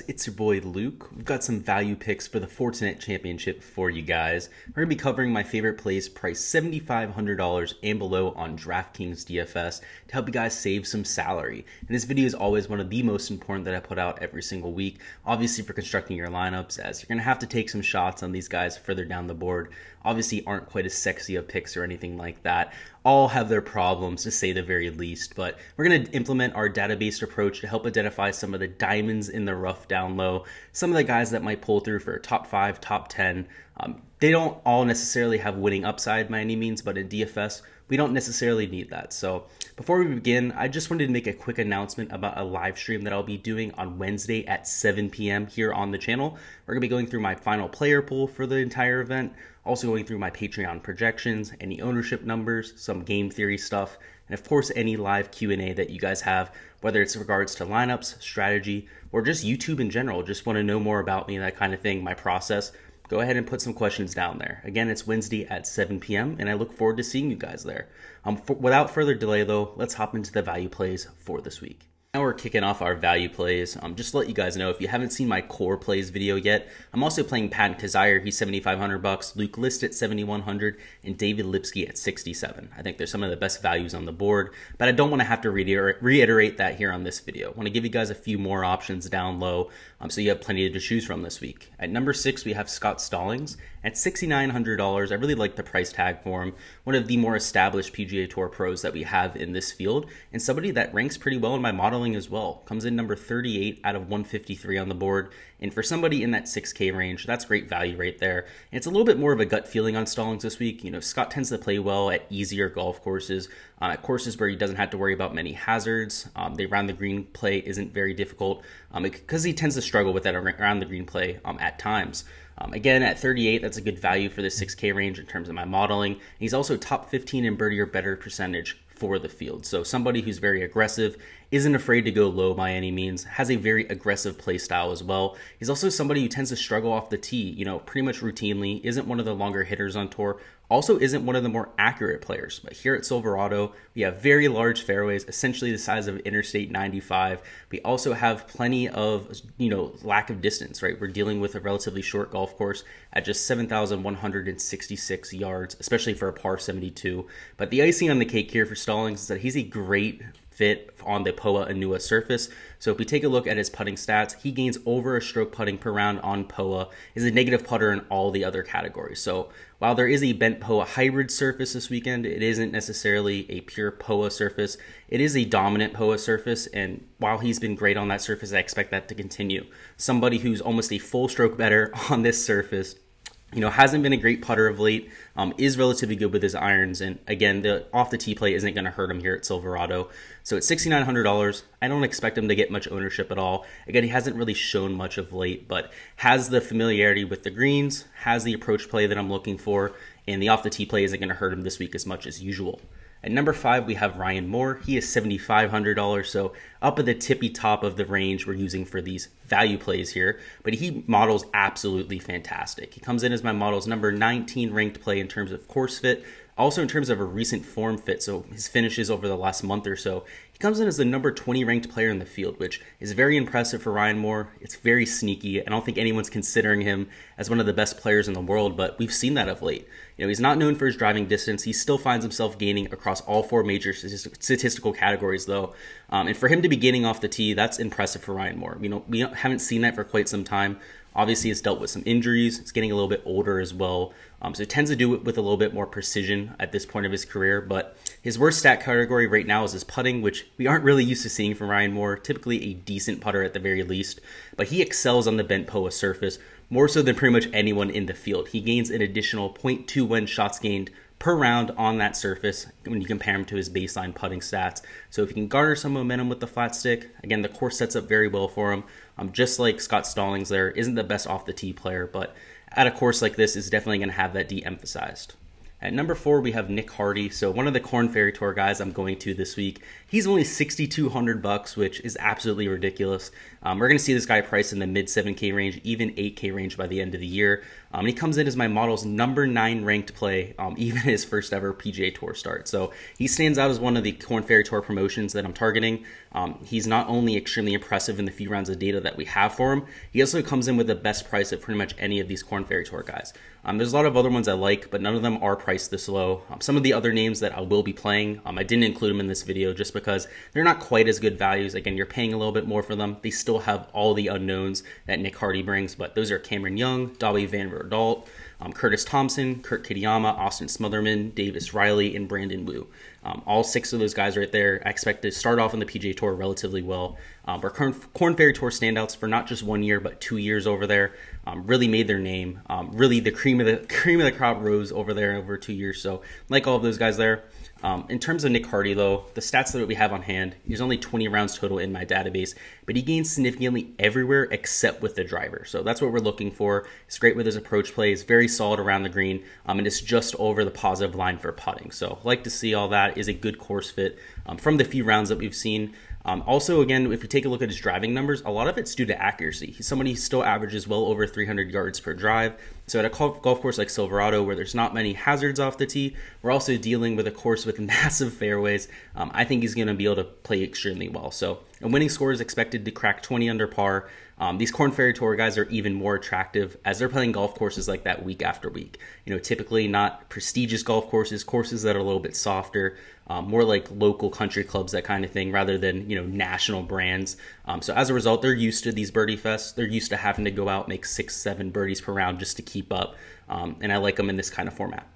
it's your boy Luke. We've got some value picks for the Fortinet Championship for you guys. We're going to be covering my favorite plays priced $7,500 and below on Draftkings DFS to help you guys save some salary. And this video is always one of the most important that I put out every single week, obviously for constructing your lineups, as you're going to have to take some shots on these guys further down the board. Obviously aren't quite as sexy of picks or anything like that. All have their problems, to say the very least, but we're going to implement our database approach to help identify some of the diamonds in the rough down low, some of the guys that might pull through for top 5, top 10. They don't all necessarily have winning upside by any means, but in DFS, we don't necessarily need that. So before we begin, I just wanted to make a quick announcement about a live stream that I'll be doing on Wednesday at 7 p.m. here on the channel. We're going to be going through my final player pool for the entire event, also going through my Patreon projections, any ownership numbers, some game theory stuff, and of course any live Q&A that you guys have, whether it's in regards to lineups, strategy, or just YouTube in general. Just want to know more about me, that kind of thing, my process. Go ahead and put some questions down there. Again, it's Wednesday at 7 p.m. and I look forward to seeing you guys there. Without further delay though, let's hop into the value plays for this week. Now we're kicking off our value plays. Just to let you guys know, if you haven't seen my core plays video yet, I'm also playing Pat Kazire. He's $7,500, Luke List at $7,100, and David Lipsky at $67. I think they're some of the best values on the board, but I don't want to have to reiterate that here on this video. I want to give you guys a few more options down low, so you have plenty to choose from this week. At number 6, we have Scott Stallings at $6,900. I really like the price tag for him. One of the more established PGA Tour pros that we have in this field, and somebody that ranks pretty well in my model as well. Comes in number 38 out of 153 on the board, and for somebody in that 6K range, that's great value right there. And it's a little bit more of a gut feeling on Stallings this week. You know, Scott tends to play well at easier golf courses, at courses where he doesn't have to worry about many hazards. The around the green play isn't very difficult because he tends to struggle with that around the green play at times. Again, at 38, that's a good value for the 6K range in terms of my modeling. He's also top 15 in birdie or better percentage for the field. So somebody who's very aggressive, isn't afraid to go low by any means, has a very aggressive play style as well. He's also somebody who tends to struggle off the tee, you know, pretty much routinely, isn't one of the longer hitters on tour, also isn't one of the more accurate players. But here at Silverado, we have very large fairways, essentially the size of Interstate 95. We also have plenty of, you know, lack of distance, right? We're dealing with a relatively short golf course at just 7,166 yards, especially for a par 72. But the icing on the cake here for Stallings is that he's a great fit on the POA Anua surface. So if we take a look at his putting stats, he gains over a stroke putting per round on POA, is a negative putter in all the other categories. So while there is a bent POA hybrid surface this weekend, it isn't necessarily a pure POA surface. It is a dominant POA surface, and while he's been great on that surface, I expect that to continue. Somebody who's almost a full stroke better on this surface, you know, hasn't been a great putter of late, is relatively good with his irons, and again, the off the tee play isn't going to hurt him here at Silverado. So at $6,900, I don't expect him to get much ownership at all. Again, he hasn't really shown much of late, but has the familiarity with the greens, has the approach play that I'm looking for, and the off the tee play isn't going to hurt him this week as much as usual. At number 5, we have Ryan Moore. He is $7,500, so up at the tippy top of the range we're using for these value plays here, but he models absolutely fantastic. He comes in as my model's number 19 ranked play in terms of course fit, also in terms of a recent form fit, so his finishes over the last month or so. He comes in as the number 20 ranked player in the field, which is very impressive for Ryan Moore. It's very sneaky. I don't think anyone's considering him as one of the best players in the world, but we've seen that of late. You know, he's not known for his driving distance. He still finds himself gaining across all 4 major statistical categories, though. And for him to be gaining off the tee, that's impressive for Ryan Moore. You know, we haven't seen that for quite some time. Obviously, it's dealt with some injuries. It's getting a little bit older as well. So it tends to do it with a little bit more precision at this point of his career. But his worst stat category right now is his putting, which we aren't really used to seeing from Ryan Moore. Typically a decent putter at the very least. But he excels on the bent POA surface, more so than pretty much anyone in the field. He gains an additional 0.21 shots gained per round on that surface when you compare him to his baseline putting stats. So if you can garner some momentum with the flat stick, again, the course sets up very well for him. Just like Scott Stallings there, isn't the best off the tee player, but at a course like this is definitely going to have that de-emphasized. At number 4, we have Nick Hardy. So one of the Korn Ferry Tour guys I'm going to this week. He's only $6,200, which is absolutely ridiculous. We're going to see this guy priced in the mid 7K range, even 8K range by the end of the year. And he comes in as my model's number 9 ranked play, even his first ever PGA Tour start. So he stands out as one of the Korn Ferry Tour promotions that I'm targeting. He's not only extremely impressive in the few rounds of data that we have for him, he also comes in with the best price of pretty much any of these Korn Ferry Tour guys. There's a lot of other ones I like, but none of them are priced this low. Some of the other names that I will be playing, I didn't include them in this video just because they're not quite as good values. Again, you're paying a little bit more for them. They still have all the unknowns that Nick Hardy brings, but those are Cameron Young, Dawie Van Verdalt, Curtis Thompson, Kurt Kitayama, Austin Smotherman, Davis Riley, and Brandon Wu. All 6 of those guys right there, I expect to start off on the PGA Tour relatively well. We're Korn Ferry Tour standouts for not just 1 year, but 2 years over there. Really made their name. Really the cream of the crop rose over there over 2 years. So like all of those guys there. In terms of Nick Hardy, though, the stats that we have on hand, there's only 20 rounds total in my database, but he gains significantly everywhere except with the driver. So that's what we're looking for. It's great with his approach play. It's very solid around the green, and it's just over the positive line for putting. So like to see all that. Is a good course fit from the few rounds that we've seen. Also, again, if you take a look at his driving numbers, a lot of it's due to accuracy. He's somebody who still averages well over 300 yards per drive. So at a golf course like Silverado, where there's not many hazards off the tee, we're also dealing with a course with massive fairways. I think he's going to be able to play extremely well. So a winning score is expected to crack 20 under par. These Korn Ferry Tour guys are even more attractive as they're playing golf courses like that week after week. Typically not prestigious golf courses, courses that are a little bit softer, more like local country clubs, that kind of thing, rather than, national brands. So as a result, they're used to these birdie fests. They're used to having to go out and make 6-7 birdies per round just to keep up. And I like them in this kind of format.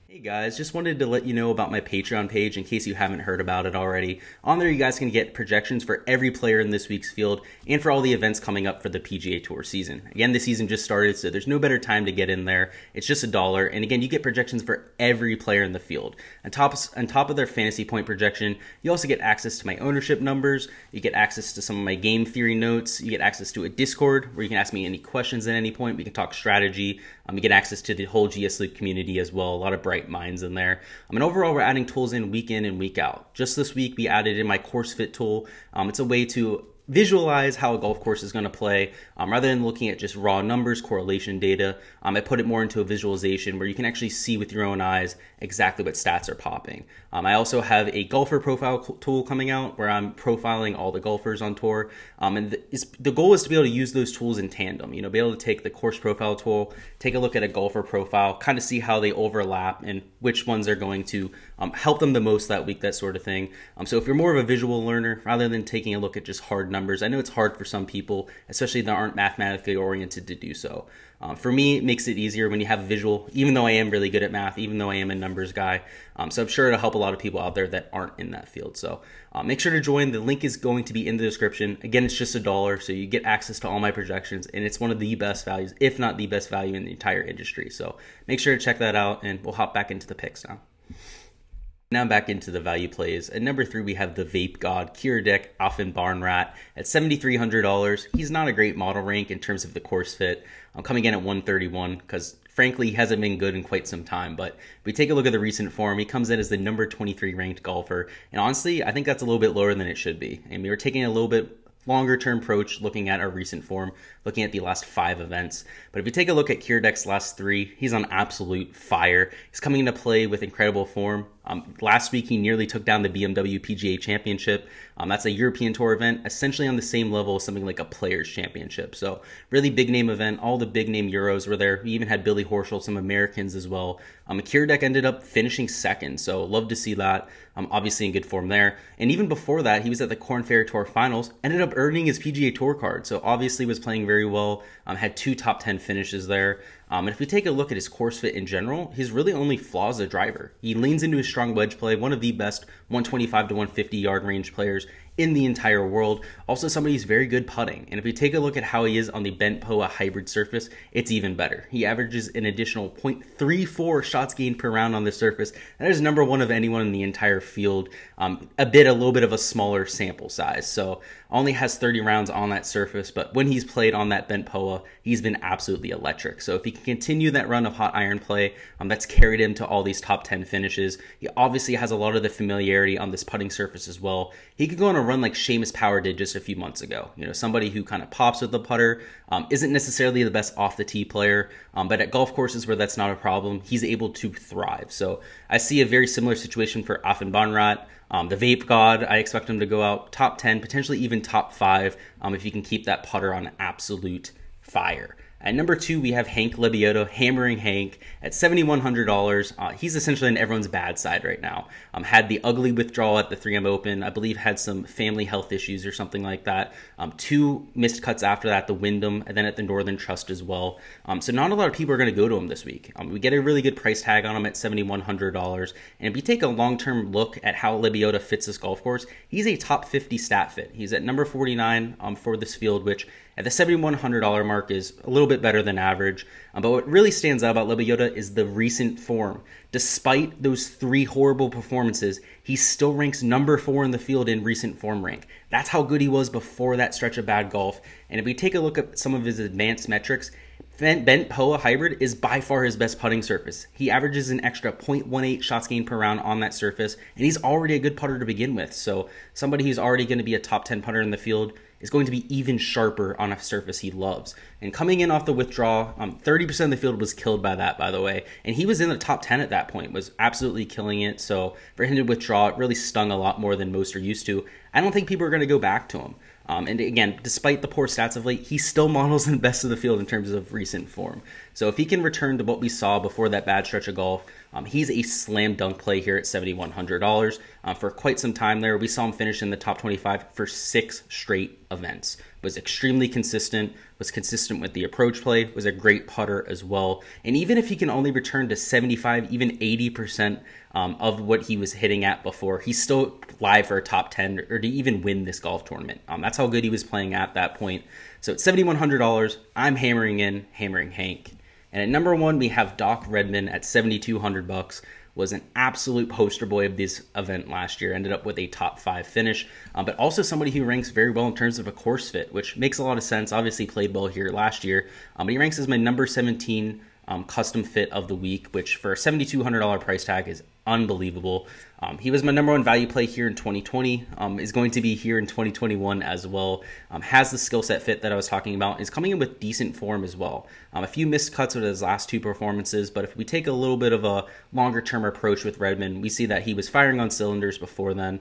Hey guys, just wanted to let you know about my Patreon page in case you haven't heard about it already. On there, you guys can get projections for every player in this week's field and for all the events coming up for the PGA Tour season. Again, the season just started, so there's no better time to get in there. It's just $1, and again, you get projections for every player in the field. On top of their fantasy point projection, you also get access to my ownership numbers. You get access to some of my game theory notes. You get access to a Discord where you can ask me any questions at any point. We can talk strategy. You get access to the whole GS League community as well. A lot of bright minds in there. And overall, we're adding tools in week and week out. Just this week, we added in my course fit tool. It's a way to visualize how a golf course is going to play rather than looking at just raw numbers, correlation data. I put it more into a visualization where you can actually see with your own eyes exactly what stats are popping. I also have a golfer profile tool coming out where I'm profiling all the golfers on tour. And the goal is to be able to use those tools in tandem, be able to take the course profile tool, take a look at a golfer profile, kind of see how they overlap and which ones are going to help them the most that week, that sort of thing. So if you're more of a visual learner, rather than taking a look at just hard numbers, I know it's hard for some people, especially that aren't mathematically oriented, to do so. For me, it makes it easier when you have a visual, even though I am really good at math, even though I am a numbers guy. So I'm sure it'll help a lot of people out there that aren't in that field. So make sure to join. The link is going to be in the description. Again, it's just $1, so you get access to all my projections, and it's one of the best values, if not the best value in the entire industry. So make sure to check that out, and we'll hop back into the picks now. Now back into the value plays. At number 3, we have the Vape God, Kiradech Aphinbarnrat at $7,300. He's not a great model rank in terms of the course fit. I'm coming in at 131 because frankly, he hasn't been good in quite some time. But if we take a look at the recent form, he comes in as the number 23 ranked golfer. And honestly, I think that's a little bit lower than it should be. And we were taking a little bit longer term approach looking at our recent form, looking at the last 5 events. But if you take a look at Kiradech's last 3, he's on absolute fire. He's coming into play with incredible form. Last week, he nearly took down the BMW PGA Championship. That's a European Tour event, essentially on the same level as something like a Players Championship. So really big name event. All the big name Euros were there. We even had Billy Horschel, some Americans as well. Kiradech ended up finishing second, so love to see that. Obviously in good form there. And even before that, he was at the Korn Ferry Tour Finals, ended up earning his PGA Tour card. So obviously was playing very well. Had 2 top 10 finishes there. And if we take a look at his course fit in general, his really only flaw is a driver. He leans into his strong wedge play, one of the best 125 to 150 yard range players in the entire world. Also somebody who's very good putting. And if we take a look at how he is on the bent POA hybrid surface, it's even better. He averages an additional 0.34 shots gained per round on the surface. That is number 1 of anyone in the entire field. A little bit of a smaller sample size. So only has 30 rounds on that surface, but when he's played on that bent POA, he's been absolutely electric. So if he can can continue that run of hot iron play that's carried him to all these top 10 finishes. He obviously has a lot of the familiarity on this putting surface as well. He could go on a run like Seamus Power did just a few months ago. You know, somebody who kind of pops with the putter, isn't necessarily the best off the tee player, but at golf courses where that's not a problem, he's able to thrive. So I see a very similar situation for Aphinbarnrat. The vape god, I expect him to go out top 10, potentially even top 5, if you can keep that putter on absolute fire. At number 2, we have Hank Lebioda, Hammering Hank, at $7,100. He's essentially on everyone's bad side right now. Had the ugly withdrawal at the 3M Open. I believe had some family health issues or something like that. 2 missed cuts after that, the Wyndham, and then at the Northern Trust as well. So not a lot of people are going to go to him this week. We get a really good price tag on him at $7,100. And if you take a long-term look at how Lebioda fits this golf course, he's a top 50 stat fit. He's at number 49 for this field, which at the $7,100 mark is a little bit better than average. But what really stands out about Lebioda is the recent form. Despite those 3 horrible performances, he still ranks number 4 in the field in recent form rank. That's how good he was before that stretch of bad golf. And if we take a look at some of his advanced metrics, Bent POA Hybrid is by far his best putting surface. He averages an extra 0.18 shots gained per round on that surface, and he's already a good putter to begin with. So somebody who's already going to be a top 10 putter in the field is going to be even sharper on a surface he loves. And coming in off the withdrawal, 30% of the field was killed by that, by the way. And he was in the top 10 at that point, was absolutely killing it. So for him to withdraw, it really stung a lot more than most are used to. I don't think people are going to go back to him. And again, despite the poor stats of late, he still models in best of the field in terms of recent form. So if he can return to what we saw before that bad stretch of golf, he's a slam dunk play here at $7,100. For quite some time there, we saw him finish in the top 25 for 6 straight events. Was extremely consistent, was consistent with the approach play, was a great putter as well. And even if he can only return to 75, even 80% of what he was hitting at before, he's still live for a top 10 or to even win this golf tournament. That's how good he was playing at that point. So at $7,100, I'm hammering Hank. And at number 1, we have Doc Redman at $7,200. Was an absolute poster boy of this event last year. Ended up with a top 5 finish, but also somebody who ranks very well in terms of a course fit, which makes a lot of sense. Obviously played well here last year, but he ranks as my number 17 custom fit of the week, which for a $7,200 price tag is unbelievable. He was my number 1 value play here in 2020, is going to be here in 2021 as well. Has the skill set fit that I was talking about, is coming in with decent form as well. A few missed cuts with his last 2 performances, but if we take a little bit of a longer term approach with Redman, we see that he was firing on cylinders before then.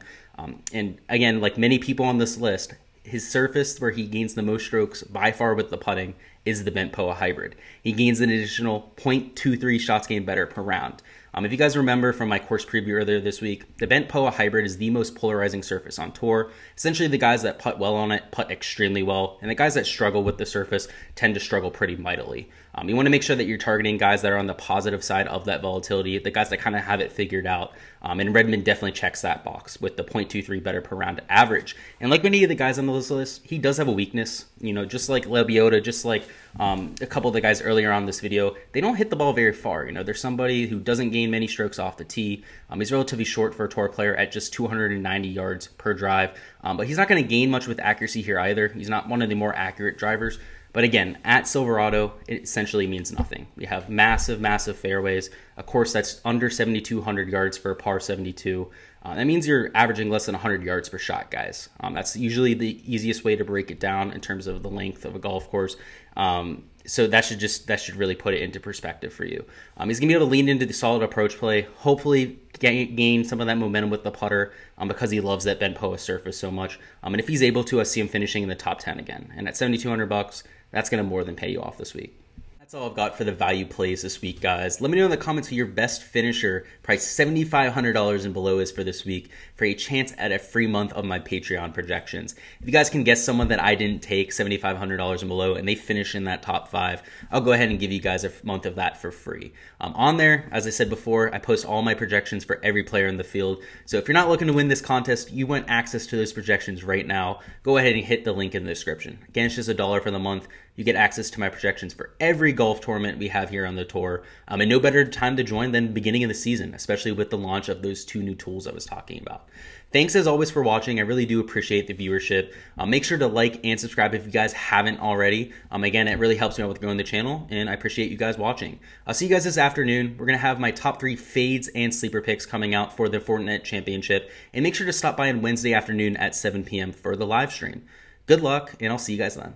And again, like many people on this list, his surface where he gains the most strokes by far with the putting is the Bent POA Hybrid. He gains an additional 0.23 shots gained better per round. If you guys remember from my course preview earlier this week, the Bent POA Hybrid is the most polarizing surface on tour. Essentially, the guys that putt well on it putt extremely well, and the guys that struggle with the surface tend to struggle pretty mightily. You want to make sure that you're targeting guys that are on the positive side of that volatility, the guys that kind of have it figured out. And Redman definitely checks that box with the 0.23 better per round average. And like many of the guys on this list, he does have a weakness. You know, just like Lebioda, just like a couple of the guys earlier on this video, they don't hit the ball very far. You know, there's somebody who doesn't gain many strokes off the tee. He's relatively short for a tour player at just 290 yards per drive. But he's not going to gain much with accuracy here either. He's not one of the more accurate drivers. But again, at Silverado, it essentially means nothing. We have massive, massive fairways, a course that's under 7,200 yards for a par 72. That means you're averaging less than 100 yards per shot, guys. That's usually the easiest way to break it down in terms of the length of a golf course. So that should really put it into perspective for you. He's going to be able to lean into the solid approach play, hopefully gain some of that momentum with the putter because he loves that Bent POA surface so much. And if he's able to, I see him finishing in the top 10 again. And at $7,200, that's going to more than pay you off this week. That's all I've got for the value plays this week, guys. Let me know in the comments who your best finisher, price $7,500 and below, is for this week for a chance at a free month of my Patreon projections. If you guys can guess someone that I didn't take, $7,500 and below, and they finish in that top 5, I'll go ahead and give you guys a month of that for free. On there, as I said before, I post all my projections for every player in the field. So if you're not looking to win this contest, you want access to those projections right now, go ahead and hit the link in the description. Again, it's just $1 for the month. You get access to my projections for every golf tournament we have here on the tour. And no better time to join than beginning of the season, especially with the launch of those 2 new tools I was talking about. Thanks as always for watching. I really do appreciate the viewership. Make sure to like and subscribe if you guys haven't already. Again, it really helps me out with growing the channel, and I appreciate you guys watching. I'll see you guys this afternoon. We're going to have my top 3 fades and sleeper picks coming out for the Fortinet Championship, and make sure to stop by on Wednesday afternoon at 7 p.m. for the live stream. Good luck, and I'll see you guys then.